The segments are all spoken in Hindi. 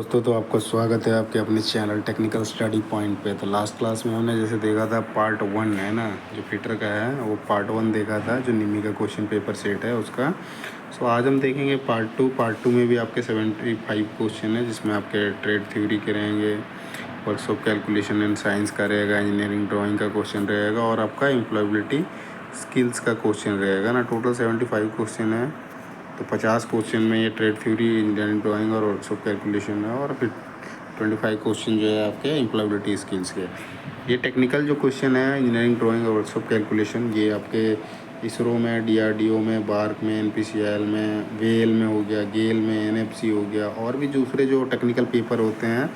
दोस्तों, तो आपका स्वागत है आपके अपने चैनल टेक्निकल स्टडी पॉइंट पे। तो लास्ट क्लास में हमने जैसे देखा था पार्ट 1 है ना, जो फिटर का है वो पार्ट 1 देखा था, जो निमी का क्वेश्चन पेपर सेट है उसका। सो आज हम देखेंगे पार्ट 2 में भी आपके 75 क्वेश्चन है, जिसमें आपके ट्रेड थ्योरी के रहेंगे, वर्कशॉप कैलकुलेशन एंड साइंस का रहेगा, इंजीनियरिंग ड्राइंग का क्वेश्चन रहेगा और आपका एम्प्लॉयबिलिटी स्किल्स का क्वेश्चन रहेगा ना। टोटल 75 क्वेश्चन है। तो 50 क्वेश्चन में ये ट्रेड थ्योरी, इंजीनियरिंग ड्राइंग और वर्कशॉप कैलकुलेशन है, और फिर 25 क्वेश्चन जो है आपके एम्प्लॉयबिलिटी स्किल्स के। ये टेक्निकल जो क्वेश्चन है इंजीनियरिंग ड्राइंग और वर्कशॉप कैलकुलेशन, ये आपके इसरो में, डीआरडीओ में, बार्क में, एनपीसीआई में, वेल में हो गया, गेल में, एनएफसी हो गया, और भी दूसरे जो टेक्निकल पेपर होते हैं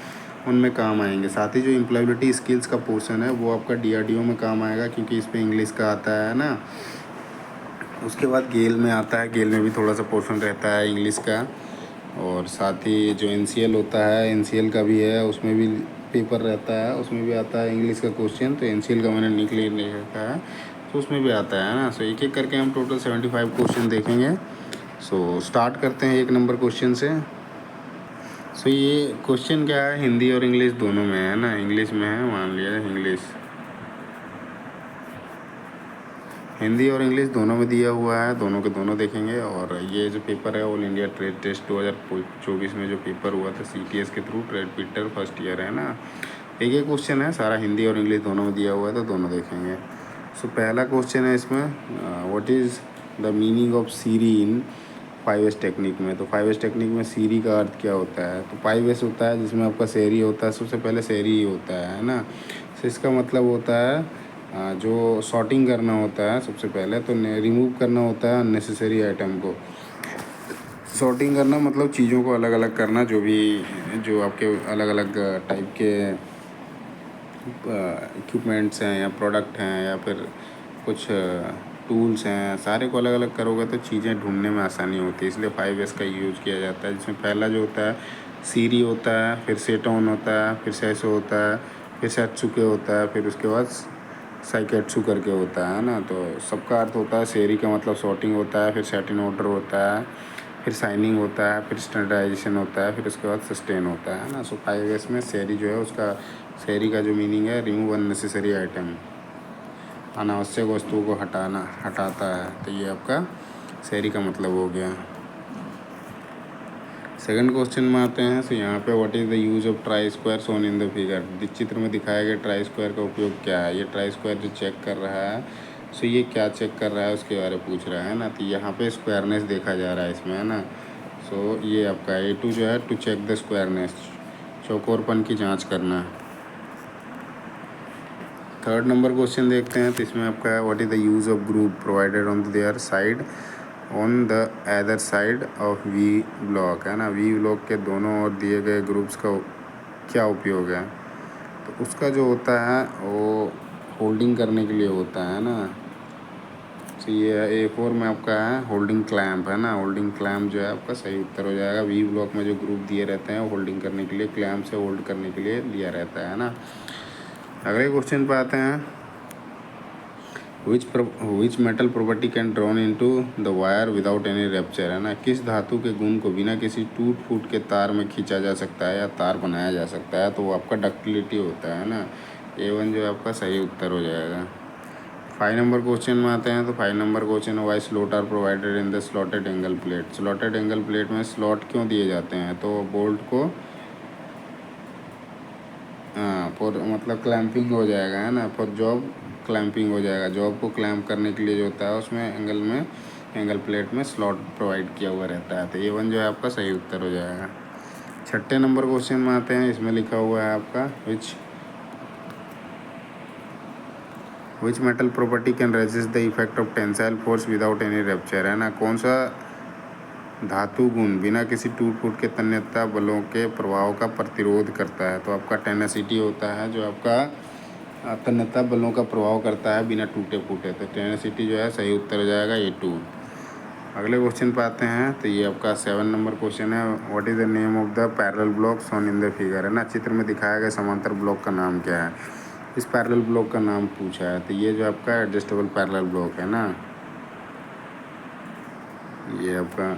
उनमें काम आएंगे। साथ ही जो एम्प्लॉयबिलिटी स्किल्स का पोर्शन है वो आपका डीआरडीओ में काम आएगा, क्योंकि इस पर इंग्लिश का आता है ना। उसके बाद गेल में आता है, गेल में भी थोड़ा सा पोर्शन रहता है इंग्लिश का। और साथ ही जो एनसीएल होता है, एनसीएल का भी है, उसमें भी पेपर रहता है, उसमें भी आता है इंग्लिश का क्वेश्चन। तो एनसीएल का मैंने निकले नहीं रखा है, तो उसमें भी आता है ना। सो एक एक करके हम टोटल 75 क्वेश्चन देखेंगे। सो स्टार्ट करते हैं 1 नंबर क्वेश्चन से। सो ये क्वेश्चन क्या है, हिंदी और इंग्लिश दोनों में है ना। इंग्लिश में है, मान लिया इंग्लिश, हिंदी और इंग्लिश दोनों में दिया हुआ है, दोनों के दोनों देखेंगे। और ये जो पेपर है ऑल इंडिया ट्रेड टेस्ट 2024 में जो पेपर हुआ था सीटीएस के through, trade Peter first year है ना। एक एक क्वेश्चन है, सारा हिंदी और इंग्लिश दोनों में दिया हुआ है, तो दोनों देखेंगे। सो पहला क्वेश्चन है इसमें, what is the meaning of seiri in 5S technique में। तो 5S टेक्निक में सीरी का अर्थ क्या होता है। तो 5S होता है जिसमें आपका सेरी होता है, सबसे पहले सेरी ही होता है ना। तो इसका मतलब होता है जो सॉर्टिंग करना होता है सबसे पहले, तो रिमूव करना होता है अननेसेसरी आइटम को। सॉर्टिंग करना मतलब चीज़ों को अलग अलग करना, जो आपके अलग अलग टाइप के इक्विपमेंट्स हैं या प्रोडक्ट हैं या फिर कुछ टूल्स हैं, सारे को अलग अलग करोगे तो चीज़ें ढूंढने में आसानी होती है। इसलिए 5S का यूज़ किया जाता है, जिसमें पहला जो होता है सीरी होता है, फिर सेटोन होता है, फिर सेसो होता है, फिर सेटसुके होता है, फिर उसके बाद साइकेट्सू करके होता है ना। तो सबका अर्थ होता है, सेरी का मतलब सॉर्टिंग होता है, फिर सेटिन ऑर्डर होता है, फिर साइनिंग होता है, फिर स्टैंडर्डाइजेशन होता है, फिर उसके बाद सस्टेन होता है ना। सो 5S में सेरी जो है उसका, सेरी का जो मीनिंग है रिमूव अननेसेसरी आइटम, अनावश्यक वस्तुओं को हटाता है। तो ये आपका सेरी का मतलब हो गया। सेकंड क्वेश्चन में आते हैं। सो यहाँ पे what is the use of try square shown in the figure. चित्र में दिखाया गया ट्राई स्क्वायर का उपयोग क्या है। ये ट्राई स्क्वायर जो चेक कर रहा है, सो ये क्या चेक कर रहा है उसके बारे में पूछ रहा है ना। तो यहाँ पे स्क्वायरनेस देखा जा रहा है इसमें है ना। सो ये आपका A2 जो है, टू चेक द स्क्वायरनेस, चौकोरपन की जाँच करना। थर्ड नंबर क्वेश्चन देखते हैं। तो इसमें आपका है what is the use of group provided on their side on the other side of we block, है ना। वी ब्लॉक के दोनों ओर दिए गए ग्रुप्स का क्या उपयोग है। तो उसका जो होता है वो होल्डिंग करने के लिए होता है ना। तो ये A4 में आपका है होल्डिंग क्लैम्प, है ना। होल्डिंग क्लैम्प जो है आपका सही उत्तर हो जाएगा। वी ब्लॉक में जो ग्रुप दिए रहते हैं होल्डिंग करने के लिए, क्लैम्प से होल्ड करने के लिए लिया रहता है ना। अगले क्वेश्चन पे आते हैं। विच metal property can drawn into the wire without any rapture, है ना। किस धातु के गुण को बिना किसी टूट फूट के तार में खींचा जा सकता है या तार बनाया जा सकता है। तो वो आपका डक्टिलिटी होता है ना। A1 जो है आपका सही उत्तर हो जाएगा। 5 नंबर क्वेश्चन में आते हैं। तो 5 number question, why slot are provided in the slotted angle plate. Slotted angle plate में स्लॉट क्यों दिए जाते हैं। तो बोल्ट को फॉर मतलब क्लैंपिंग हो जाएगा, है ना। फॉर जॉब क्लैंपिंग हो जाएगा, जॉब को क्लैंप करने के लिए जो होता है उसमें एंगल प्लेट में स्लॉट प्रोवाइड किया हुआ रहता है। तो A1 जो है आपका सही उत्तर हो जाएगा। छठे नंबर क्वेश्चन में आते हैं। इसमें लिखा हुआ है आपका which metal property can resist the effect of tensile force without any rapture, है ना। कौन सा धातु गुण बिना किसी टूट फूट के तन्यता बलों के प्रभाव का प्रतिरोध करता है। तो आपका टेनेसिटी होता है जो आपका तन्यता बलों का प्रभाव करता है बिना टूटे फूटे। तो टेनेसिटी जो है सही उत्तर हो जाएगा A2। अगले क्वेश्चन पे आते हैं। तो ये आपका 7 नंबर क्वेश्चन है। What is the name of the parallel block shown in the figure, है ना। चित्र में दिखाया गया समांतर ब्लॉक का नाम क्या है। इस पैरेलल ब्लॉक का नाम पूछा है। तो ये जो आपका एडजस्टेबल पैरेलल ब्लॉक है ना, ये आपका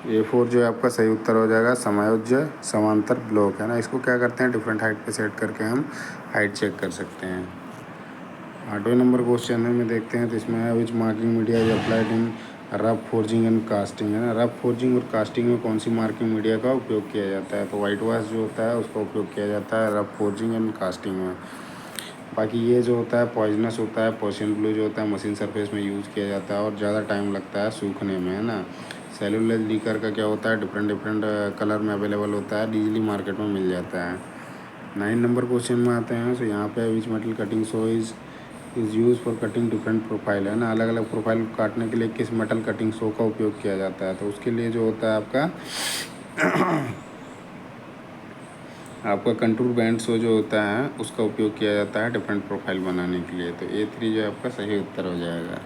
A4 जो है आपका सही उत्तर हो जाएगा समायोज्य समांतर ब्लॉक है ना। इसको क्या करते हैं, डिफरेंट हाइट पे सेट करके हम हाइट चेक कर सकते हैं। 8वें नंबर क्वेश्चन में देखते हैं, तो इसमें है which marking media is applied in rough forging and casting है ना। रफ फोर्जिंग और कास्टिंग में कौन सी मार्किंग मीडिया का उपयोग किया जाता है, तो वाइट वाश जो होता है उसका उपयोग किया जाता है रफ फोर्जिंग एंड कास्टिंग में। बाकी ये जो होता है पॉइजनस होता है, पर्शियन ब्लू जो होता है मशीन सरफेस में यूज़ किया जाता है और ज़्यादा टाइम लगता है सूखने में, है ना। सेलुलोज लीकर का क्या होता है, डिफरेंट डिफरेंट कलर में अवेलेबल होता है, ईजिली मार्केट में मिल जाता है। 9 नंबर क्वेश्चन में आते हैं, तो यहाँ पे विच metal cutting saw is use for cutting different profile है ना। अलग अलग प्रोफाइल काटने के लिए किस मेटल कटिंग सो का उपयोग किया जाता है, तो उसके लिए जो होता है आपका कंटूर बैंड शो जो होता है उसका उपयोग किया जाता है डिफरेंट प्रोफाइल बनाने के लिए। तो A3 जो है आपका सही उत्तर हो जाएगा।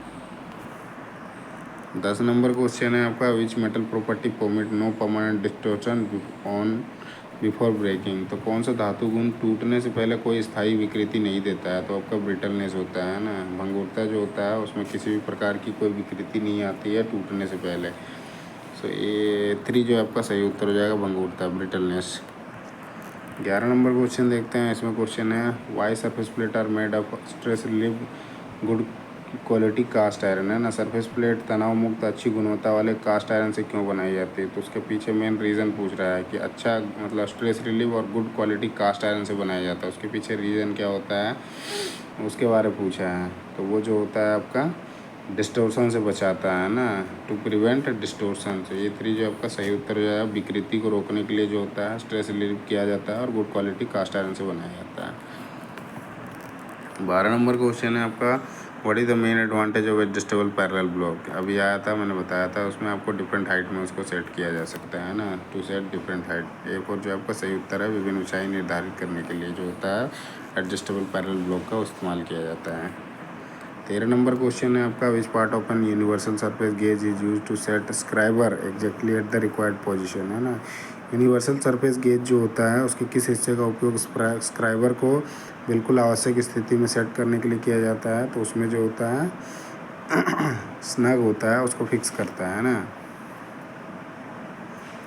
10 नंबर क्वेश्चन है आपका which metal property permit no permanent distortion on before breaking, तो कौन सा धातु गुण टूटने से पहले कोई स्थायी विकृति नहीं देता है, तो आपका ब्रिटलनेस होता है ना। भंगुरता जो होता है उसमें किसी भी प्रकार की कोई विकृति नहीं आती है टूटने से पहले। सो A3 जो है आपका सही उत्तर हो जाएगा भंगुरता, ब्रिटलनेस। 11 नंबर क्वेश्चन देखते हैं, इसमें क्वेश्चन है why surface plate are made of stress relieve good quality cast iron है ना। सरफेस प्लेट तनाव मुक्त अच्छी गुणवत्ता वाले कास्ट आयरन से क्यों बनाई जाती है, तो उसके पीछे मेन रीज़न पूछ रहा है कि अच्छा मतलब स्ट्रेस रिलीव और गुड क्वालिटी कास्ट आयरन से बनाया जाता है, उसके पीछे रीज़न क्या होता है उसके बारे में पूछा है। तो वो जो होता है आपका डिस्टोर्सन से बचाता है ना, टू प्रिवेंट डिस्टोर्सन से। A3 जो आपका सही उत्तर हो जाएगा। विकृति को रोकने के लिए जो होता है स्ट्रेस रिलीव किया जाता है और गुड क्वालिटी कास्ट आयरन से बनाया जाता है। 12 नंबर क्वेश्चन है आपका what is the main advantage of adjustable parallel block. अभी आया था, मैंने बताया था, उसमें आपको डिफरेंट हाइट में उसको सेट किया जा सकता है ना, to set different height. A4 जो आपका सही उत्तर है। विभिन्न ऊंचाई निर्धारित करने के लिए जो होता है एडजस्टेबल पैरेलल ब्लॉक का इस्तेमाल किया जाता है। 13 नंबर क्वेश्चन है आपका which part of an universal surface gauge is use to set scriber exactly at the required position है ना। यूनिवर्सल सरफेस गेज जो होता है उसके किस हिस्से का उपयोग स्क्राइबर को बिल्कुल आवश्यक स्थिति में सेट करने के लिए किया जाता है, तो उसमें जो होता है स्नग होता है उसको फिक्स करता है ना।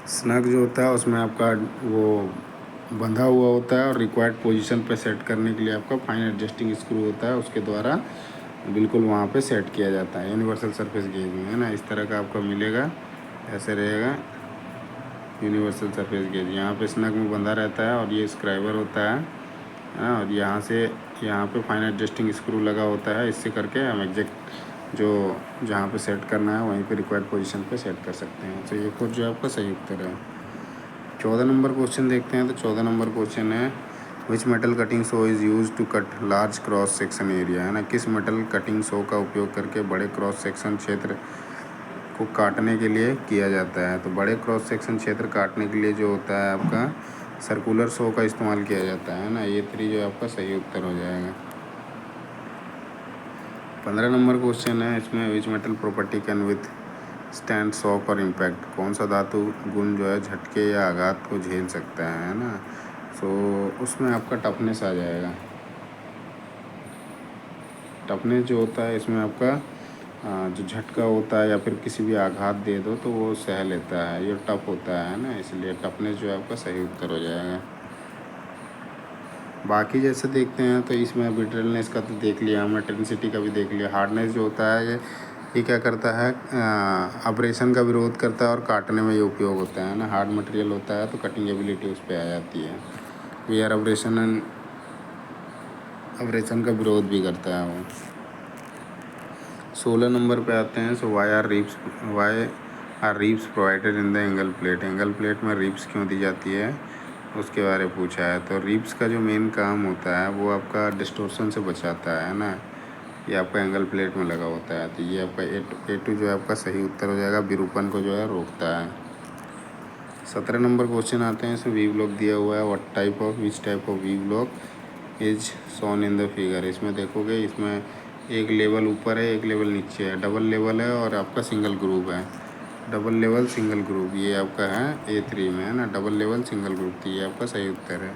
स्नग जो होता है उसमें आपका वो बंधा हुआ होता है और रिक्वायर्ड पोजीशन पे सेट करने के लिए आपका फाइन एडजस्टिंग स्क्रू होता है, उसके द्वारा बिल्कुल वहाँ पे सेट किया जाता है यूनिवर्सल सरफेस गेज में, है ना। इस तरह का आपको मिलेगा, ऐसे रहेगा यूनिवर्सल सरफेस गेज। यहाँ पे स्नग में बंधा रहता है और ये स्क्राइबर होता है, और यहाँ से यहाँ पे फाइन एडजस्टिंग स्क्रू लगा होता है। इससे करके हम एग्जैक्ट जो जहाँ पे सेट करना है वहीं पे रिक्वायर्ड पोजीशन पे सेट कर सकते हैं। तो ये कुछ जो आपका सही उत्तर है। 14 नंबर क्वेश्चन देखते हैं, तो 14 नंबर क्वेश्चन है which metal cutting saw is use to cut large cross section area है ना। किस मेटल कटिंग सो का उपयोग करके बड़े क्रॉस सेक्शन क्षेत्र को काटने के लिए किया जाता है, तो बड़े क्रॉस सेक्शन क्षेत्र काटने के लिए जो होता है आपका सर्कुलर सो का इस्तेमाल किया जाता है ना। A3 जो आपका सही उत्तर हो जाएगा। 15 नंबर क्वेश्चन है, इसमें विच metal property can with stand shock और इम्पैक्ट, कौन सा धातु गुण जो है झटके या आघात को झेल सकता है ना। सो उसमें आपका टफनेस आ जाएगा। टफनेस जो होता है इसमें आपका जो झटका होता है या फिर किसी भी आघात दे दो तो वो सह लेता है, ये टफ होता है ना, इसलिए टफनेस जो है आपका सही उत्तर हो जाएगा। बाकी जैसे देखते हैं तो इसमें ब्रिटलनेस का तो देख लिया हमने, टेंसिटी का भी देख लिया। हार्डनेस जो होता है ये क्या करता है, अब्रेशन का विरोध करता है और काटने में ये उपयोग होता है ना। हार्ड मटेरियल होता है तो कटिंग एबिलिटी उस पर आ जाती है। वेयर अब्रेशन का विरोध भी करता है वो। 16 नंबर पे आते हैं, so why are ribs provided in the angle plate. Angle plate में रीप्स क्यों दी जाती है उसके बारे में पूछा है। तो रीप्स का जो मेन काम होता है वो आपका डिस्टोर्शन से बचाता है ना। ये आपका एंगल प्लेट में लगा होता है, तो ये आपका A2 जो है आपका सही उत्तर हो जाएगा, विरूपण को जो है रोकता है। 17 नंबर क्वेश्चन आते हैं, इसमें वी ब्लॉक दिया हुआ है which type of V block is shown in the figure. इसमें देखोगे इसमें एक लेवल ऊपर है एक लेवल नीचे है, डबल लेवल है और आपका सिंगल ग्रुप है। डबल लेवल सिंगल ग्रुप ये आपका है A3 में, है ना। डबल लेवल सिंगल ग्रुप, तो ये आपका सही उत्तर है।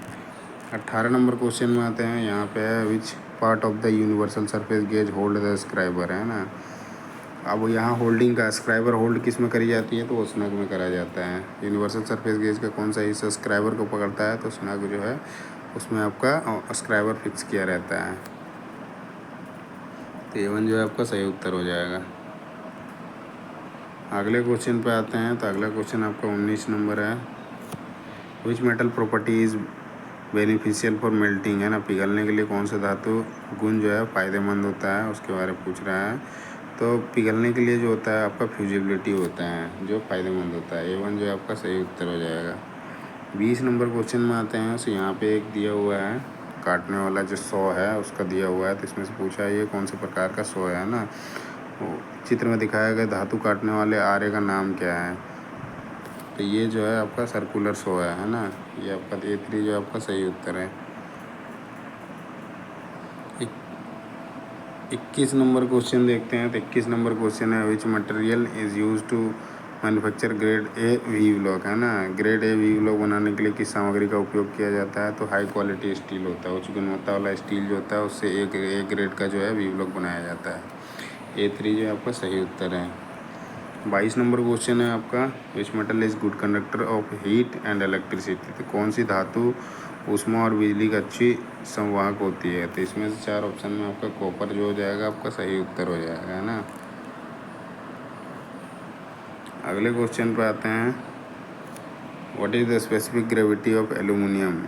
18 नंबर क्वेश्चन में आते हैं, यहाँ पे है विच part of the universal surface gauge hold the scriber है ना। अब यहाँ होल्डिंग का स्क्राइबर होल्ड किस में करी जाती है, तो वो स्नग में करा जाता है। यूनिवर्सल सरफेस गेज का कौन सा हिस्सा स्क्राइबर को पकड़ता है, तो स्नग जो है उसमें आपका स्क्राइबर फिक्स किया रहता है। तो A1 जो है आपका सही उत्तर हो जाएगा। अगले क्वेश्चन पे आते हैं। तो अगला क्वेश्चन आपका 19 नंबर है। Which metal property is beneficial for melting, है ना, पिघलने के लिए कौन सा धातु गुण जो है फ़ायदेमंद होता है, उसके बारे में पूछ रहा है। तो पिघलने के लिए जो होता है आपका फ्यूजिबिलिटी होता है जो फ़ायदेमंद होता है। A1 जो है आपका सही उत्तर हो जाएगा। 20 नंबर क्वेश्चन में आते हैं। तो यहाँ पे एक दिया हुआ है काटने वाला जो सौ है उसका दिया हुआ है। तो इसमें से पूछा है ये कौन से प्रकार का सौ है ना। चित्र में दिखाया गया धातु काटने वाले आरे का नाम क्या है, तो ये जो है आपका सर्कुलर सो है ना। ये आपका A3 जो आपका सही उत्तर है। 21 नंबर क्वेश्चन देखते हैं। तो 21 नंबर क्वेश्चन है which material is use to manufacture grade A V block, है ना। ग्रेड ए वी ब्लॉक बनाने के लिए किस सामग्री का उपयोग किया जाता है, तो हाई क्वालिटी स्टील होता है। उच्च गुणवत्ता वाला स्टील जो होता है उससे एक ए ग्रेड का जो है वी ब्लॉक बनाया जाता है। A3 जो है आपका सही उत्तर है। 22 नंबर क्वेश्चन है आपका which metal is good conductor of heat and electricity, तो कौन सी धातु ऊष्मा और बिजली का अच्छी संवाहक होती है। तो इसमें से 4 ऑप्शन में आपका कॉपर जो हो जाएगा आपका सही उत्तर हो जाएगा, है ना। अगले क्वेश्चन पे आते हैं। What is the specific gravity of aluminium,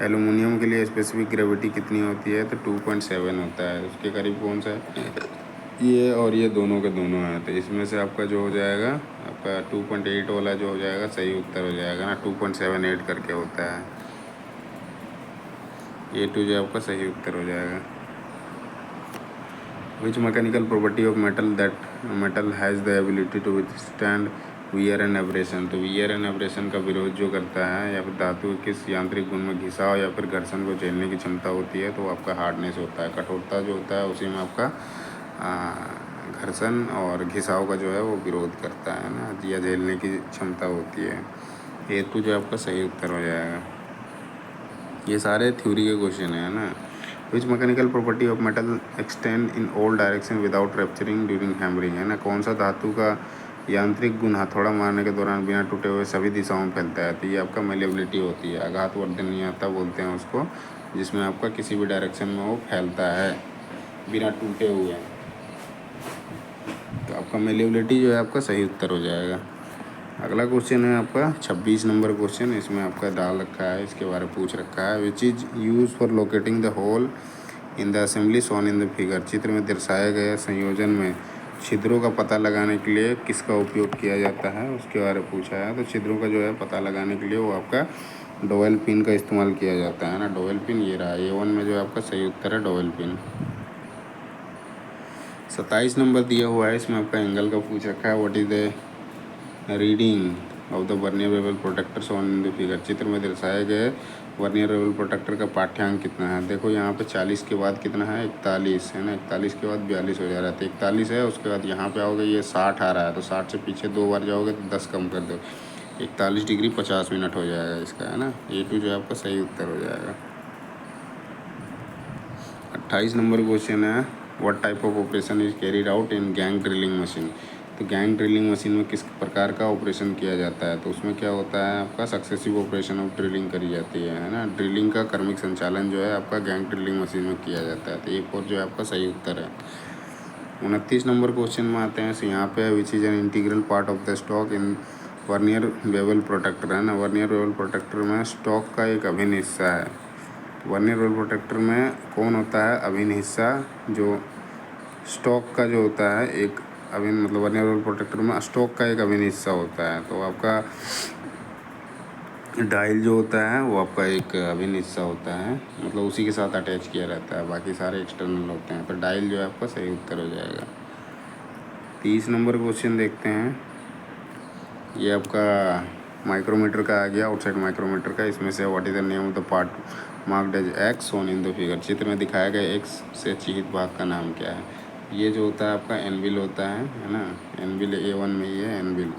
aluminium के लिए स्पेसिफिक ग्रेविटी कितनी होती है, तो 2.7 होता है। उसके करीब कौन सा है, ये और ये दोनों के दोनों हैं। तो इसमें से आपका जो हो जाएगा आपका 2.8 वाला जो हो जाएगा सही उत्तर हो जाएगा ना। 2.78 करके होता है। A2 जो आपका सही उत्तर हो जाएगा। Which mechanical property of metal that metal has the ability to withstand wear and abrasion, तो वियर एंड एब्रेशन का विरोध जो करता है, या फिर धातु किस यांत्रिक गुण में घिसाव या फिर घर्षण को झेलने की क्षमता होती है, तो वो आपका हार्डनेस होता है। कठोरता जो होता है उसी में आपका घर्षण और घिसाव का जो है वो विरोध करता है ना, या झेलने की क्षमता होती है। A2 जो आपका सही उत्तर हो जाएगा। ये सारे थ्योरी के क्वेश्चन है ना। Which mechanical property of metal extend in all direction without rupturing during hammering, है ना। कौन सा धातु का यांत्रिक गुण हथौड़ा मारने के दौरान बिना टूटे हुए सभी दिशाओं में फैलता है, तो ये आपका मेलेबिलिटी होती है। आघातवर्धनीयता बोलते हैं उसको, जिसमें आपका किसी भी डायरेक्शन में वो फैलता है बिना टूटे हुए। तो आपका मेलेबिलिटी जो है आपका सही उत्तर हो जाएगा। अगला क्वेश्चन है आपका 26 नंबर क्वेश्चन। इसमें आपका डाल रखा है, इसके बारे में पूछ रखा है। Which is use for locating the hole in the assembly shown in the figure, चित्र में दर्शाए गए संयोजन में छिद्रों का पता लगाने के लिए किसका उपयोग किया जाता है, उसके बारे में पूछा है। तो छिद्रों का जो है पता लगाने के लिए वो आपका डोवेल पिन का इस्तेमाल किया जाता है ना। डोवेल पिन ये रहा। A1 में जो है आपका सही उत्तर है डोवेल पिन। 27 नंबर दिया हुआ है। इसमें आपका एंगल का पूछ रखा है। What is the reading of the vernier bevel protector shown in the figure, चित्र में दर्शाए गए वर्नियर बेवल प्रोटेक्टर का पाठ्यांक कितना है। देखो यहाँ पे 40 के बाद कितना है, 41 है ना। 41 के बाद 42 हो जा रहा है, तो 41 है। उसके बाद यहाँ पे आओगे ये 60 आ रहा है, तो 60 से पीछे 2 बार जाओगे तो 10 कम कर दो, 41 डिग्री 50 मिनट हो जाएगा इसका, है ना। A2 जो है आपका सही उत्तर हो जाएगा। 28 नंबर क्वेश्चन है। What type of operation is carried out in gang drilling machine, तो गैंग ड्रिलिंग मशीन में किस प्रकार का ऑपरेशन किया जाता है। तो उसमें क्या होता है आपका सक्सेसिव ऑपरेशन ऑफ ड्रिलिंग करी जाती है ना। ड्रिलिंग का क्रमिक संचालन जो है आपका गैंग ड्रिलिंग मशीन में किया जाता है। तो A4 जो है आपका सही उत्तर है। 29 नंबर क्वेश्चन में आते हैं। सो यहाँ पे which is an integral part of the stock in vernier bevel protector, है ना। वर्नियर बेवल प्रोटेक्टर में स्टॉक का एक अभिन्न हिस्सा है। वर्नियर बेवल प्रोटेक्टर में कौन होता है, अभिन्न हिस्सा, जो स्टॉक का जो होता है एक अभिन्न, मतलब वर्नियर बेवल प्रोटेक्टर में स्टॉक का एक अभिन्न हिस्सा होता है। तो आपका डायल जो होता है वो आपका एक अभिन्न हिस्सा होता है, मतलब उसी के साथ अटैच किया रहता है, बाकी सारे एक्सटर्नल होते हैं। तो डायल जो है आपका सही उत्तर हो जाएगा। 30 नंबर क्वेश्चन देखते हैं। ये आपका माइक्रोमीटर का आ गया, आउटसाइड माइक्रोमीटर का। इसमें से what is the name of the part marked as X shown in the figure, चित्र में दिखाया गया एक्स से चिह्नित भाग का नाम क्या है। ये जो होता है आपका एनविल होता है ना। एनविल A1 में ये है एनविल।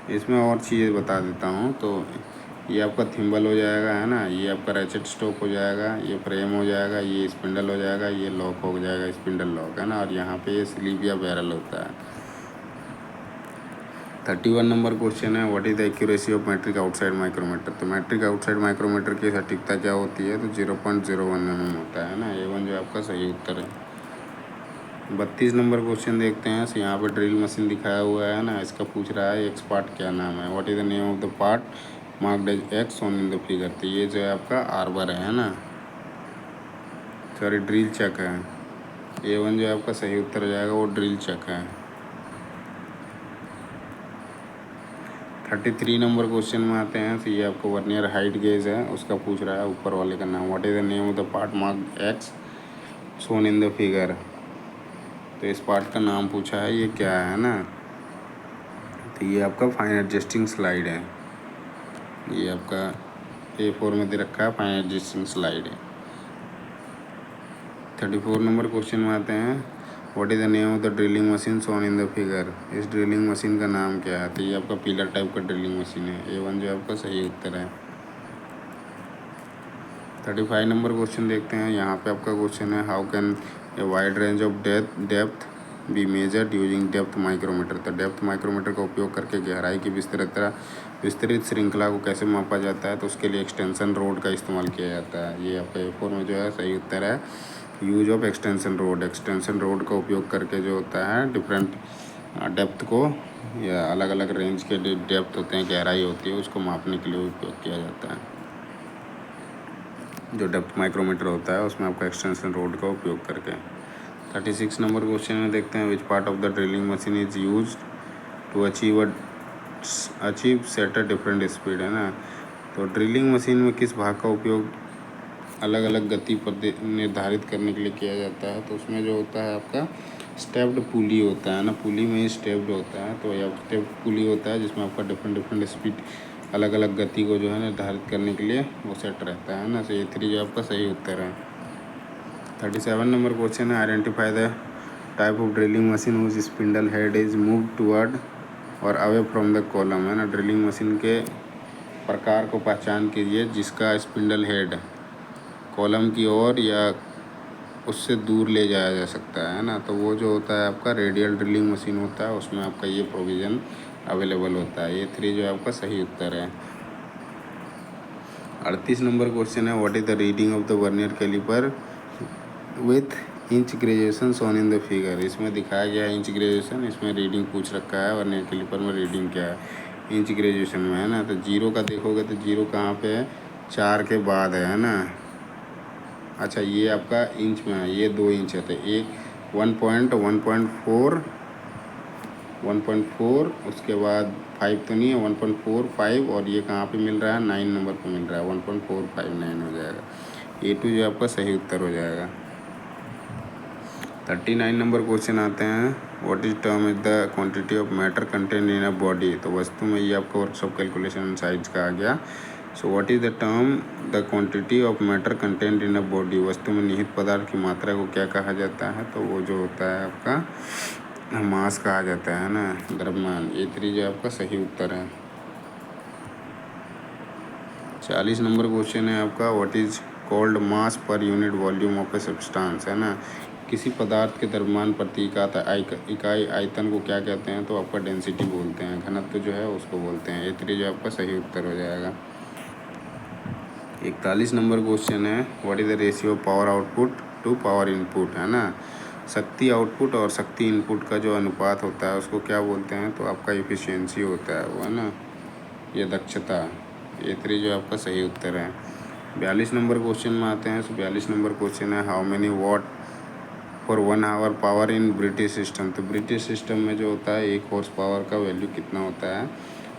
इसमें और चीज़ें बता देता हूँ। तो ये आपका थिम्बल हो जाएगा, है ना, ये आपका रैचेट स्टॉक हो जाएगा, ये फ्रेम हो जाएगा, ये स्पिंडल हो जाएगा, ये लॉक हो जाएगा, स्पिंडल लॉक, है ना, और यहाँ पे ये स्लीव या बैरल होता है। 31 नंबर क्वेश्चन है, what is the accuracy of metric outside micrometer. तो मैट्रिक आउटसाइड माइक्रोमीटर की सटीकता क्या होती है, तो 0.01 mm होता है ना। A1 जो आपका सही उत्तर है। 32 नंबर क्वेश्चन देखते हैं। तो यहाँ पे ड्रिल मशीन दिखाया हुआ है ना, इसका पूछ रहा है एक्स पार्ट क्या नाम है, what is the name of the part marked as X on in the figure. तो ये जो है आपका आर्बर है ना, सॉरी ड्रिल चक है। A1 जो आपका सही उत्तर हो जाएगा, वो ड्रिल चक है। 33 नंबर क्वेश्चन में आते हैं। तो ये आपको वर्नियर हाइट गेज है, उसका पूछ रहा है ऊपर वाले का नाम, what is the name of the part marked x shown in the figure. तो इस पार्ट का नाम पूछा है, ये क्या है ना, तो ये आपका फाइन एडजस्टिंग स्लाइड है। ये आपका A4 में दे रखा है, फाइन एडजस्टिंग स्लाइड है। 34 नंबर क्वेश्चन में आते हैं। What is the name of the drilling machine shown in the figure. इस ड्रिलिंग मशीन का नाम क्या है, तो ये आपका पिलर टाइप का ड्रिलिंग मशीन है। A1 जो आपका सही उत्तर है। 35 नंबर क्वेश्चन देखते हैं। यहाँ पे आपका क्वेश्चन है, how can a wide range of depth be measured using depth micrometer. तो डेप्थ माइक्रोमीटर का उपयोग करके गहराई की विस्तृत श्रृंखला को कैसे मापा जाता है, तो उसके लिए एक्सटेंशन रोड का इस्तेमाल किया जाता है। ये आपका A4 में जो है सही उत्तर है, use of extension road. Extension road का उपयोग करके जो होता है डिफरेंट डेप्थ को, या अलग अलग रेंज के डेप्थ होते हैं, गहराई होती है, उसको मापने के लिए उपयोग किया जाता है। जो डेप्थ माइक्रोमीटर होता है उसमें आपका एक्सटेंशन रोड का उपयोग करके। 36 नंबर क्वेश्चन में देखते हैं, which part of the drilling machine is use to achieve set a different speed, है ना। तो ड्रिलिंग मशीन में किस भाग का उपयोग अलग अलग गति पर निर्धारित करने के लिए किया जाता है, तो उसमें जो होता है आपका स्टेप्ड पुली होता है ना, पुली में ही स्टेप्ड होता है। तो यह स्टेप्ड पुली होता है जिसमें आपका डिफरेंट स्पीड, अलग अलग गति को जो है निर्धारित करने के लिए वो सेट रहता है ना। तो A3 जो आपका सही उत्तर है। 37 नंबर क्वेश्चन है, identify the type of drilling machine whose spindle head is move toward or away from the column, है ना। ड्रिलिंग मशीन के प्रकार को पहचान कीजिए जिसका स्पिंडल हेड कॉलम की ओर या उससे दूर ले जाया जा सकता है ना। तो वो जो होता है आपका रेडियल ड्रिलिंग मशीन होता है, उसमें आपका ये प्रोविज़न अवेलेबल होता है। A3 जो है आपका सही उत्तर है। 38 नंबर क्वेश्चन है, what is the reading of the vernier caliper with inch graduation shown in the figure. इसमें दिखाया गया है इंच ग्रेजुएशन, इसमें रीडिंग पूछ रखा है, वर्नियर कैलिपर में रीडिंग क्या है इंच ग्रेजुएशन में, है ना। तो 0 का देखोगे तो 0 कहाँ पे है, 4 के बाद है ना। अच्छा ये आपका इंच में है, ये 2 इंच है, तो एक 1.4, उसके बाद 5 तो नहीं है, 1.45, और ये कहाँ पे मिल रहा है, 9 नंबर पे मिल रहा है, 1.459 हो जाएगा। A2 जो आपका सही उत्तर हो जाएगा। 39 नंबर क्वेश्चन आते हैं, what is term is the quantity of matter content in a body. तो वस्तु में ये आपका वर्कशॉप कैलकुलेशन साइज का आ गया। So what is the term the quantity of matter content in a body. वस्तु में निहित पदार्थ की मात्रा को क्या कहा जाता है, तो वो जो होता है आपका मास कहा जाता है ना, द्रव्यमान। A3 जो आपका सही उत्तर है। 40 नंबर क्वेश्चन है आपका, what is called mass per unit volume of a substance, है ना। किसी पदार्थ के द्रव्यमान प्रति इकाई आयतन को क्या कहते हैं, तो आपका डेंसिटी बोलते हैं, घनत्व जो है उसको बोलते हैं। A3 जो आपका सही उत्तर हो जाएगा। 41 नंबर क्वेश्चन है, what is the ratio of power output to power input, है ना। शक्ति आउटपुट और शक्ति इनपुट का जो अनुपात होता है उसको क्या बोलते हैं, तो आपका एफिशिएंसी होता है वो, है ना, ये दक्षता। A3 जो आपका सही उत्तर है। 42 नंबर क्वेश्चन में आते हैं। तो 42 नंबर क्वेश्चन है, how many watt for 1 hour power in British system. तो ब्रिटिश सिस्टम में जो होता है 1 हॉर्स पावर का वैल्यू कितना होता है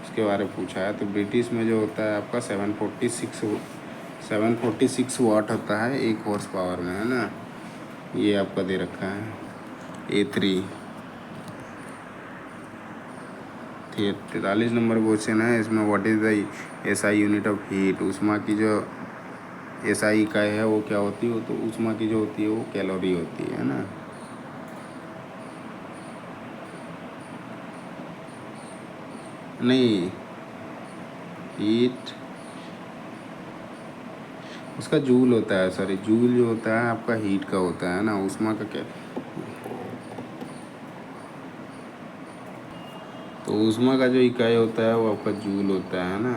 उसके बारे में पूछा है। तो ब्रिटिश में जो होता है आपका 746 वाट होता है 1 हॉर्स पावर में, है ना। ये आपका दे रखा है A3। 43 नंबर क्वेश्चन है, इसमें what is the SI unit of heat. ऊष्मा की जो SI इकाई है वो क्या होती है, तो ऊष्मा की जो होती है वो कैलोरी होती है ना। नहीं, हीट उसका जूल होता है, सॉरी जूल जो होता है आपका हीट का होता है ना, ऊष्मा का क्या, तो ऊष्मा का जो इकाई होता है वो आपका जूल होता है ना।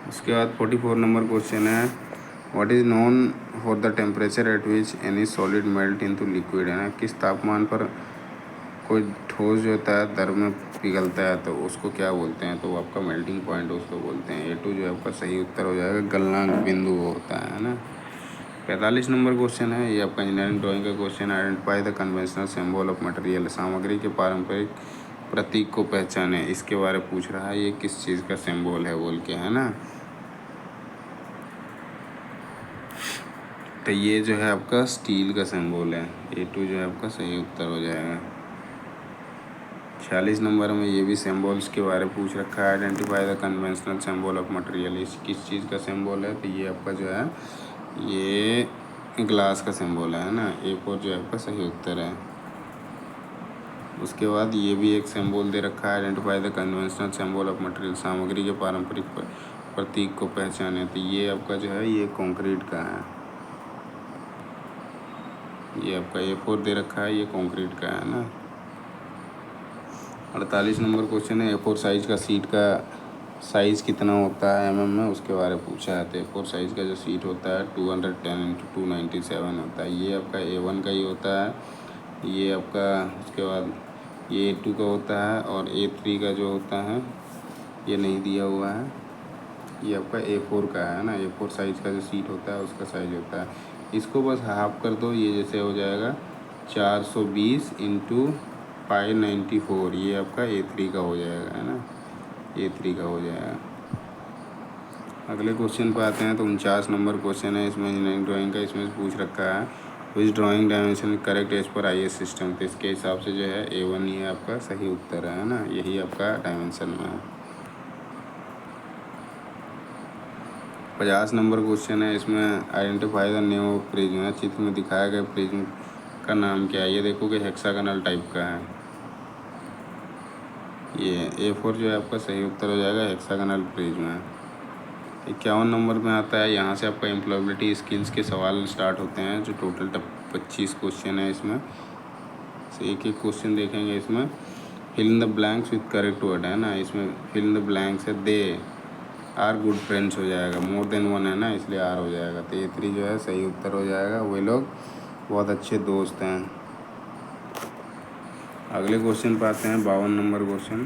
उसके बाद 44 नंबर क्वेश्चन है, what is known for the temperature at which any solid melt into liquid, है ना, किस तापमान पर कोई ठोस जो होता है द्रव में पिघलता है तो उसको क्या बोलते हैं, तो वो आपका मेल्टिंग पॉइंट उसको बोलते हैं। A2 जो है आपका सही उत्तर हो जाएगा, गलनांक बिंदु वो होता है ना। 45 नंबर क्वेश्चन है, ये आपका इंजीनियरिंग ड्राइंग का क्वेश्चन है, identify the conventional symbol of material, सामग्री के पारंपरिक प्रतीक को पहचाने, इसके बारे में पूछ रहा है, ये किस चीज़ का सिंबल है बोल के, है ना। तो ये जो है आपका स्टील का सिंबल है। A2 जो है आपका सही उत्तर हो जाएगा। 46 नंबर में ये भी सिंबल्स के बारे में पूछ रखा है, identify the conventional symbol of material, इस किस चीज़ का सिंबल है, तो ये आपका जो है ये ग्लास का सिंबल है ना। A4 जो है आपका सही उत्तर है। उसके बाद ये भी एक सिंबल दे रखा है, identify the conventional symbol of material, सामग्री के पारंपरिक प्रतीक को पहचाने, तो ये आपका जो है ये कंक्रीट का है। ये आपका A4 दे रखा है, ये कंक्रीट का है ना। 48 नंबर क्वेश्चन है, A4 साइज़ का सीट का साइज़ कितना होता है mm में, उसके बारे में पूछा है। तो A4 साइज़ का जो सीट होता है 210x297 होता है। ये आपका A1 का ही होता है, ये आपका उसके बाद ये A2 का होता है, और A3 का जो होता है ये नहीं दिया हुआ है, ये आपका A4 का है ना। A4 साइज़ का जो सीट होता है उसका साइज़ होता है। इसको बस हाफ कर दो, ये जैसे हो जाएगा 420 इंटू पाई 94, ये आपका A3 का हो जाएगा, है ना, A3 का हो जाएगा। अगले क्वेश्चन पे आते हैं, तो 49 नंबर क्वेश्चन है, इसमें इंजीनियरिंग ड्राइंग का, इसमें पूछ रखा है which drawing dimension correct as per IS system, तो इसके हिसाब से जो है A1 ही आपका सही उत्तर है ना, यही आपका डायमेंशन में है। 50 नंबर क्वेश्चन है, इसमें identify the name of prism है, चित्र में दिखाया गया प्रिज्म का नाम क्या है, ये देखो कि हेक्सागोनल टाइप का है। ये A4 जो है आपका सही उत्तर हो जाएगा, हेक्सागोनल प्रिज्म है। 51 नंबर में आता है, यहाँ से आपका एम्प्लॉयबिलिटी स्किल्स के सवाल स्टार्ट होते हैं, जो टोटल 25 क्वेश्चन है। इसमें से एक एक क्वेश्चन देखेंगे। इसमें fill in the blanks with correct word है ना, इसमें फिल इन द ब्लैंक्स है, दे आर गुड फ्रेंड्स हो जाएगा, मोर देन वन है ना, इसलिए आर हो जाएगा। तो A3 जो है सही उत्तर हो जाएगा, वे लोग बहुत अच्छे दोस्त हैं। अगले क्वेश्चन पर आते हैं, 52 number question.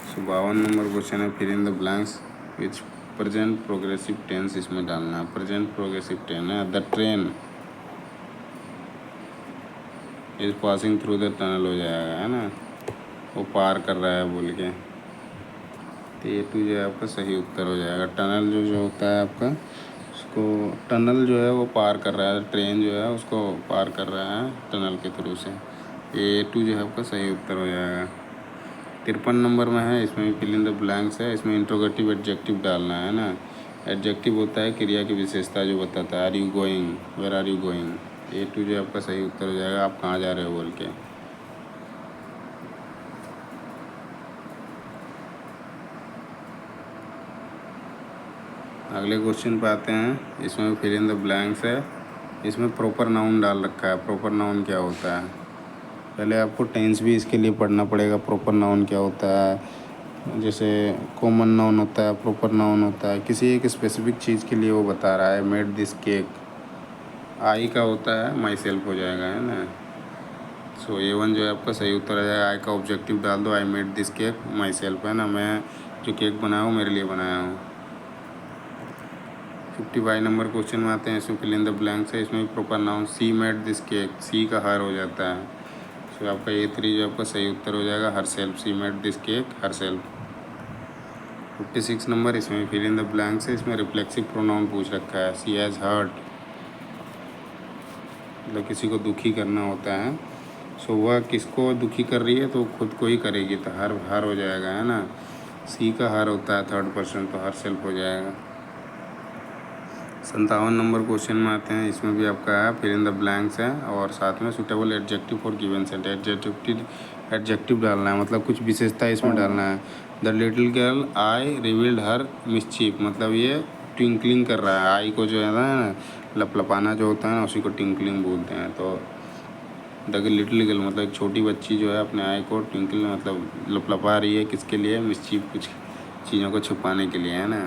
So 52 number question है, fill in the blanks which present progressive tense, इसमें डालना है प्रेजेंट प्रोग्रेसिव टेंस है। The train is passing through the tunnel हो जाएगा, है ना, वो पार कर रहा है बोल के। तो A2 जो है आपका सही उत्तर हो जाएगा। टनल जो होता है आपका, उसको टनल जो है वो पार कर रहा है, ट्रेन जो है उसको पार कर रहा है टनल के थ्रू से। A2 जो है आपका सही उत्तर हो जाएगा। 53 नंबर में है, इसमें भी फिल इन द ब्लैंक्स है, इसमें इंट्रोगेटिव एडजेक्टिव डालना है ना। एडजेक्टिव होता है क्रिया की विशेषता जो बताता है, are you going, where are you going. A2 जो है आपका सही उत्तर हो जाएगा, आप कहाँ जा रहे हो बोल के। अगले क्वेश्चन पे आते हैं, इसमें फिल इन द ब्लैंक्स है, इसमें प्रॉपर नाउन डाल रखा है। प्रॉपर नाउन क्या होता है, पहले आपको टेंस भी इसके लिए पढ़ना पड़ेगा। प्रॉपर नाउन क्या होता है, जैसे कॉमन नाउन होता है, प्रॉपर नाउन होता है, किसी एक स्पेसिफिक चीज़ के लिए वो बता रहा है। मेड दिस केक, आई का होता है, माई सेल्फ हो जाएगा, है ना। सो A1 जो है आपका सही उत्तर आ जाएगा। आई का ऑब्जेक्टिव डाल दो, I made this cake my self, है ना, मैं जो केक बनाया हूँ मेरे लिए बनाया हूँ। 55 नंबर क्वेश्चन में आते हैं, इसमें फिल इन द ब्लैंक्स है, इसमें proper noun she made this cake, she का हर हो जाता है। सो आपका A3 जो आपका सही उत्तर हो जाएगा, her self, C made this cake her self. 56 number, इसमें फिल इन द ब्लैंक्स है, इसमें रिफ्लेक्सिव प्रोनाउन पूछ रखा है। सी हैज़ हर्ट, मतलब किसी को दुखी करना होता है। सो वह किसको दुखी कर रही है, तो खुद को ही करेगी, तो हर हो जाएगा, है ना। सी का हर होता है थर्ड पर्सन, तो हर सेल्फ हो जाएगा। 57 नंबर क्वेश्चन में आते हैं, इसमें भी आपका है फिल इन द ब्लैंक्स है, और साथ में suitable adjective for given sentence. Adjective डालना है, मतलब कुछ विशेषता इसमें डालना है। The little girl I revealed her mischief, मतलब ये ट्विंकलिंग कर रहा है। आई को जो है ना लपलपाना जो होता है ना, उसी को ट्विंकलिंग बोलते हैं। तो द लिटिल गर्ल मतलब एक छोटी बच्ची जो है अपने आई को ट्विंकल मतलब लपलपा रही है, किसके लिए? मिस्चीफ, कुछ चीज़ों को छुपाने के लिए, है ना।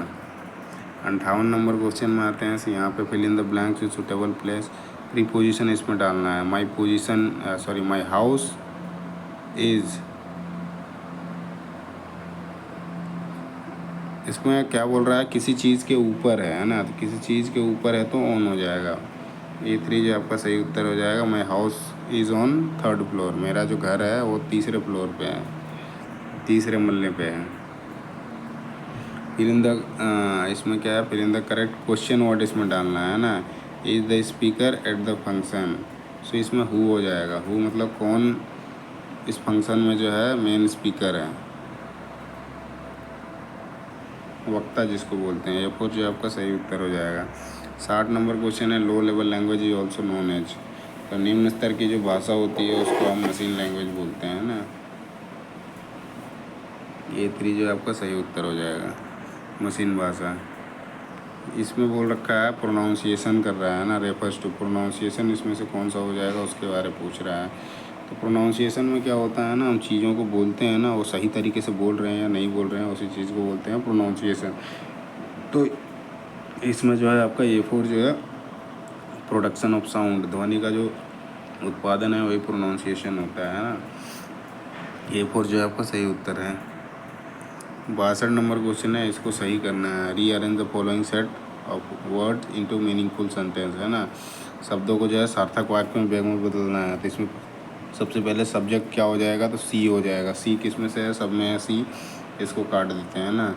58 नंबर क्वेश्चन में आते हैं। यहाँ पे fill in the blanks with suitable place. Preposition इसमें डालना है। My position sorry my house is, इसमें क्या बोल रहा है? किसी चीज़ के ऊपर है ना, तो किसी चीज़ के ऊपर है तो ऑन हो जाएगा। A3 जो आपका सही उत्तर हो जाएगा। माई house is on 3rd floor, मेरा जो घर है वो 3रे फ्लोर पे है, 3रे मल्ले पे है। फिर इन द इसमें क्या है? फिर in the correct question word इसमें डालना है ना। Is the speaker at the function, so इसमें हु हो जाएगा। हु मतलब कौन इस फंक्शन में जो है मेन स्पीकर है, वक्ता जिसको बोलते हैं। A4 जो आपका सही उत्तर हो जाएगा। 60 नंबर क्वेश्चन है। Low level language is also known as, तो निम्न स्तर की जो भाषा होती है उसको हम मशीन लैंग्वेज बोलते हैं ना। A3 जो आपका सही उत्तर हो जाएगा, मशीन भाषा। इसमें बोल रखा है प्रोनाउंसिएशन कर रहा है ना, रेफर्स टू प्रोनाउंसिएशन, इसमें से कौन सा हो जाएगा उसके बारे में पूछ रहा है। तो प्रोनाउंसिएशन में क्या होता है ना, हम चीज़ों को बोलते हैं ना, वो सही तरीके से बोल रहे हैं या नहीं बोल रहे हैं, उसी चीज़ को बोलते हैं प्रोनाउंसिएशन। तो इसमें जो है आपका A4 जो है प्रोडक्शन ऑफ साउंड, ध्वनि का जो उत्पादन है वही प्रोनाउंसिएशन होता है ना। A4 जो है आपका सही उत्तर है। 62 नंबर क्वेश्चन है, इसको सही करना है। Rearrange the following set of words into meaningful sentence, है ना। शब्दों को जो है सार्थक वाक्य में वेग में बदलना है। तो इसमें सबसे पहले सब्जेक्ट क्या हो जाएगा? तो सी हो जाएगा। सी किस में से है? सब में है सी, इसको काट देते हैं ना।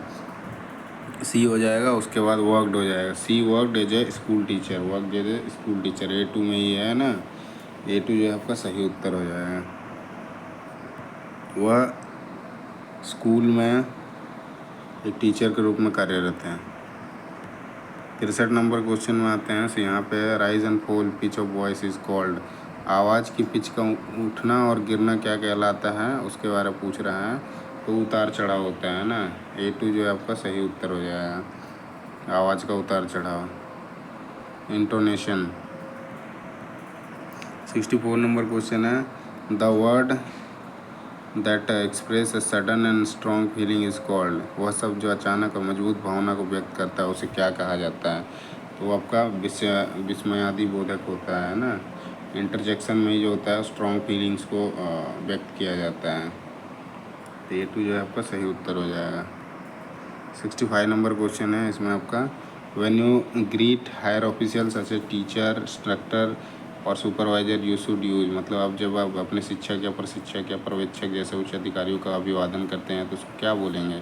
सी हो जाएगा। उसके बाद वर्कड हो जाएगा। She worked as a school teacher, worked as a school teacher, A2 में ही है ना। A2 जो है आपका सही उत्तर हो जाएगा। वह स्कूल में एक टीचर के रूप में कार्यरत हैं। 63 नंबर क्वेश्चन में आते हैं। सो यहाँ पे rise and fall pitch of voice is called, आवाज़ की पिच का उठना और गिरना क्या कहलाता है उसके बारे में पूछ रहा है। तो उतार चढ़ाव होता है ना। A2 जो है आपका सही उत्तर हो जाएगा, आवाज़ का उतार चढ़ाव, इंटोनेशन। 64 नंबर क्वेश्चन है। The word that express a sudden and strong feeling is called, वह सब जो अचानक और मजबूत भावना को व्यक्त करता है उसे क्या कहा जाता है? तो आपका विस्मयादि बोधक होता है ना। इंटरजेक्शन में ही जो होता है स्ट्रॉन्ग फीलिंग्स को व्यक्त किया जाता है। तो A2 जो है आपका सही उत्तर हो जाएगा। 65 नंबर क्वेश्चन है। इसमें आपका when you greet higher official such a teacher, instructor or supervisor you should use, मतलब आप जब आप अपने शिक्षक या प्रशिक्षक या पर्यवेक्षक जैसे उच्च अधिकारियों का अभिवादन करते हैं तो उसको क्या बोलेंगे,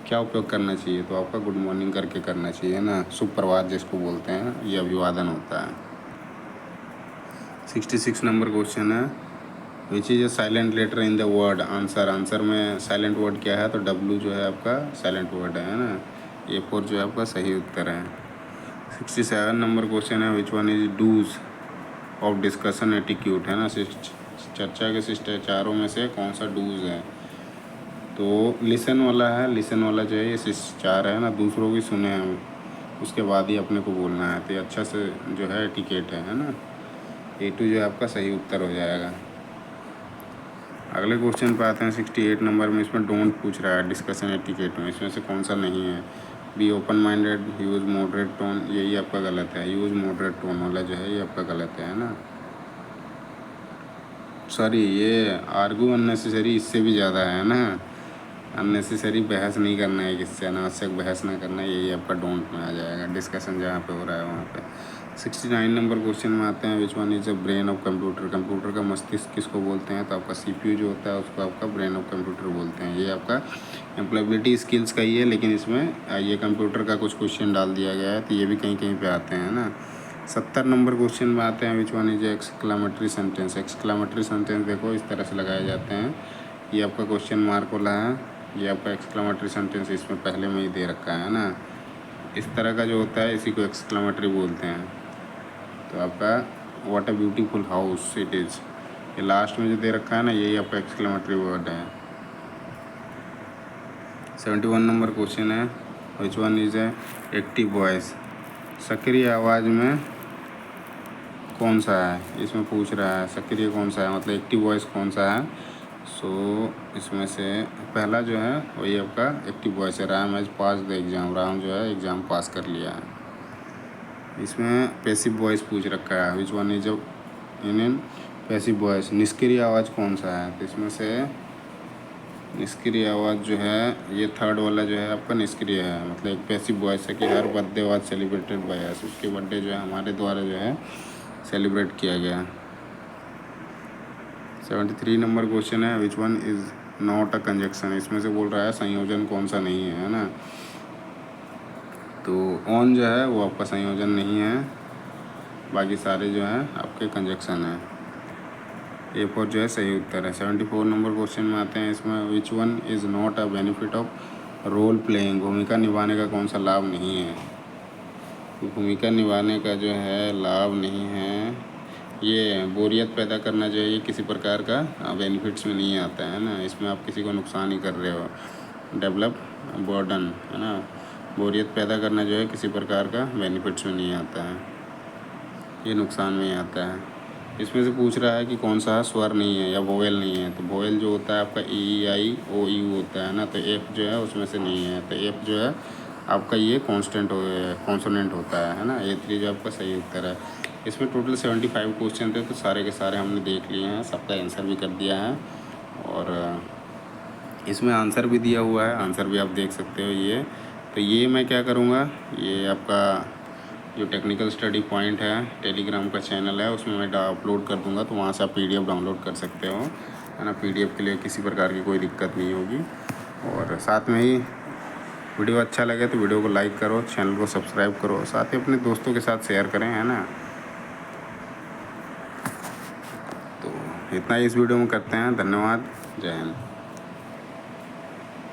क्या उपयोग करना चाहिए? तो आपका गुड मॉर्निंग करके करना चाहिए ना, सुप्रभात जिसको बोलते हैं, ये अभिवादन होता है। 66 नंबर क्वेश्चन है। Which is a silent letter in the word answer, answer में साइलेंट वर्ड क्या है? तो W जो है आपका साइलेंट वर्ड है ना। A4 जो है आपका सही उत्तर है। 67 नंबर क्वेश्चन है। Which one is dos of discussion etiquette, है ना। चर्चा के शिष्टाचारों में से कौन सा डूज है? तो लिसन वाला है। लिसन वाला जो है ये शिष्टाचार है ना, दूसरों की सुने हम उसके बाद ही अपने को बोलना है, तो ये अच्छा से जो है एटिकेट है ना। A2 जो है आपका सही उत्तर हो जाएगा। अगले क्वेश्चन पे आते हैं 68 नंबर में। इसमें डोंट पूछ रहा है डिस्कशन एटिकेट में, इसमें से कौन सा नहीं है? Be open minded, use moderate tone, यही आपका गलत है। यूज़ मॉडरेट टोन वाला जो है ये आपका गलत है ना। सॉरी, ये आर्गू अननेसेसरी इससे भी ज़्यादा है ना। अननेसेसरी बहस नहीं करना है किससे, अनावश्यक बहस ना करना है, यही आपका डोंट में आ जाएगा। डिस्कशन जहाँ पे हो रहा है वहाँ पे। 69 नंबर क्वेश्चन में आते हैं। विच one is a brain of computer, computer का मस्तिष्क किसको बोलते हैं? तो आपका CPU जो होता है उसको आपका ब्रेन ऑफ कंप्यूटर बोलते हैं। ये आपका एम्प्लॉयबिलिटी स्किल्स का ही है, लेकिन इसमें ये कंप्यूटर का कुछ क्वेश्चन डाल दिया गया है, तो ये भी कहीं कहीं पे आते हैं ना। 70 नंबर क्वेश्चन में आते हैं। विच one is exclamatory sentence, exclamatory sentence देखो इस तरह से लगाए जाते हैं। ये आपका क्वेश्चन मार्क वाला है, ये आपका एक्सक्लामेटरी सेंटेंस इसमें पहले में ही दे रखा है ना। इस तरह का जो होता है इसी को एक्सक्लामेटरी बोलते हैं। तो आपका what a beautiful house it is, ये लास्ट में जो दे रखा है ना, यही आपका एक्सक्लामेटरी वर्ड है। 71 नंबर क्वेश्चन है, which one is a active voice, सक्रिय आवाज़ में कौन सा है, इसमें पूछ रहा है सक्रिय कौन सा है, मतलब एक्टिव वॉइस कौन सा है। सो इसमें से पहला जो है वही आपका एक्टिव वॉइस है, Ram has pass the exam, Ram जो है एग्ज़ाम पास कर लिया है। इसमें पैसिव वॉइस पूछ रखा है, which one is in passive voice, निष्क्रिय आवाज़ कौन सा है। तो इसमें से निष्क्रिय आवाज़ जो है ये थर्ड वाला जो है आपका निष्क्रिय है, मतलब एक पैसिव वॉइस है कि her birthday was celebrated by us, उसके बर्थडे जो है हमारे द्वारा जो है सेलिब्रेट किया गया। 73 नंबर क्वेश्चन है, which one is not a conjunction, इसमें से बोल रहा है संयोजन कौन सा नहीं है ना। तो ऑन जो है वो आपका संयोजन नहीं है, बाकी सारे जो हैं आपके कंजक्शन है। A4 जो है सही उत्तर है। 74 नंबर क्वेश्चन में आते हैं, इसमें which one is not a benefit of role playing, भूमिका निभाने का कौन सा लाभ नहीं है। भूमिका निभाने का जो है लाभ नहीं है, ये बोरियत पैदा करना जो है ये किसी प्रकार का बेनिफिट्स में नहीं आता है ना, इसमें आप किसी को नुकसान ही कर रहे हो। डेवलप बर्डन है ना, बोरियत पैदा करना जो है किसी प्रकार का बेनिफिट्स में नहीं आता है, ये नुकसान में ही आता है। इसमें से पूछ रहा है कि कौन सा स्वर नहीं है या वोवेल नहीं है। तो वोवेल जो होता है आपका ई आई ओ यू होता है ना, तो एफ जो है उसमें से नहीं है। तो एफ जो है आपका ये कॉन्सोनेंट होता है ना। A3 जो आपका सही उत्तर है। इसमें टोटल 75 क्वेश्चन थे, तो सारे के सारे हमने देख लिए हैं, सबका आंसर भी कर दिया है और इसमें आंसर भी दिया हुआ है, आंसर भी आप देख सकते हो ये। तो ये मैं क्या करूँगा, ये आपका जो टेक्निकल स्टडी पॉइंट है टेलीग्राम का चैनल है उसमें मैं अपलोड कर दूंगा, तो वहाँ से आप PDF डाउनलोड कर सकते हो है ना। PDF के लिए किसी प्रकार की कोई दिक्कत नहीं होगी। और साथ में ही वीडियो अच्छा लगे तो वीडियो को लाइक करो, चैनल को सब्सक्राइब करो, साथ ही अपने दोस्तों के साथ शेयर करें है ना। तो इतना ही इस वीडियो में करते हैं, धन्यवाद, जय हिंद।